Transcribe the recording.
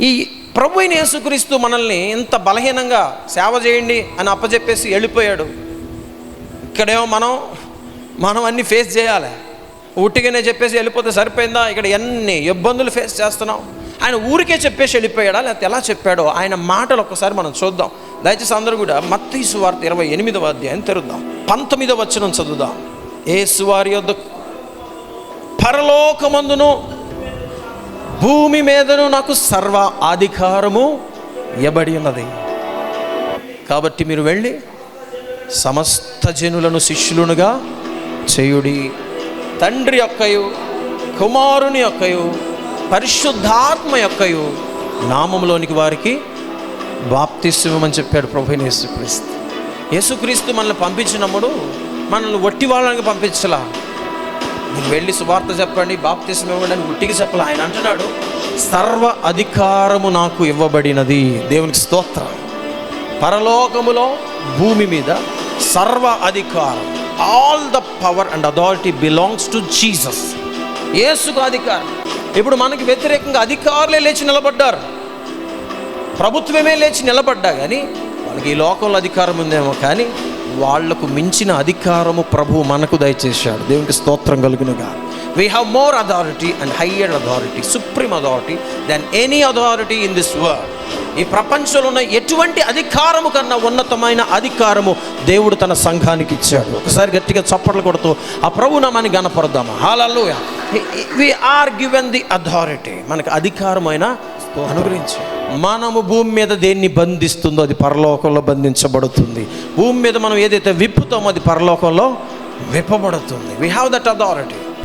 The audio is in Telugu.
ఈ ప్రభు అయిన యేసుక్రీస్తు మనల్ని ఇంత బలహీనంగా సేవ చేయండి అని అప్పచెప్పేసి వెళ్ళిపోయాడు. ఇక్కడేమో మనం అన్నీ ఫేస్ చేయాలి. ఉట్టిగానే చెప్పేసి వెళ్ళిపోతే సరిపోయిందా? ఇక్కడ ఎన్ని ఇబ్బందులు ఫేస్ చేస్తున్నాం. ఆయన ఊరికే చెప్పేసి వెళ్ళిపోయాడా, లేకపోతే ఎలా చెప్పాడో ఆయన మాటలు ఒక్కసారి మనం చూద్దాం. దయచేసి అందరూ కూడా మత్తయి సువార్త 28వ అధ్యాయం తెరుద్దాం. 19వ వచనం చదువుదాం. యేసు వారి యొద్ద పరలోకమందును భూమి మీదను నాకు సర్వ అధికారము ఇవ్వబడి ఉన్నది. కాబట్టి మీరు వెళ్ళి సమస్త జనులను శిష్యులునుగా చేయుడి. తండ్రి యొక్కయు కుమారుని యొక్కయు పరిశుద్ధాత్మ యొక్కయు నామములోనికి వారికి బాప్తిస్మని చెప్పాడు ప్రభువైన యేసుక్రీస్తు. యేసుక్రీస్తు మనల్ని పంపించినప్పుడు మనల్ని వట్టి వాళ్ళని పంపించలా. మీరు వెళ్ళి సువార్త చెప్పండి, బాప్తిస్మం ఇవ్వండి అని ఉట్టికి చెప్పలా. ఆయన అంటున్నాడు, సర్వ అధికారము నాకు ఇవ్వబడినది. దేవునికి స్తోత్రం. పరలోకములో భూమి మీద సర్వ అధికారం, all the power and authority belongs to Jesus. యేసుకు అధికారం. ఇప్పుడు మనకి వ్యతిరేకంగా అధికారులే లేచి నిలబడ్డారు, ప్రభుత్వమే లేచి నిలబడ్డా కానీ వాళ్ళకి ఈ లోకంలో అధికారం ఉందేమో, కానీ వాళ్లకు మించిన అధికారము ప్రభువు మనకు దయచేశాడు. దేవునికి స్తోత్రం కలుగునుగా. We have more authority and higher authority, supreme authority than any authority in this world. ఈ ప్రపంచంలో ఉన్న ఎటువంటి అధికారము కన్నా ఉన్నతమైన అధికారము దేవుడు తన సంఘానికి ఇచ్చాడు. ఒకసారి గట్టిగా చప్పట్లు కొడుతూ ఆ ప్రభు నామాన్ని గణపరుద్దామా. Hallelujah. We are given the authority. మనకు అధికారమైన అనుగ్రహించి మనము భూమి మీద దేన్ని బంధిస్తుందో అది పరలోకంలో బంధించబడుతుంది. భూమి మీద మనం ఏదైతే విప్పుతామో అది పరలోకంలో విప్పబడుతుంది. We have that authority.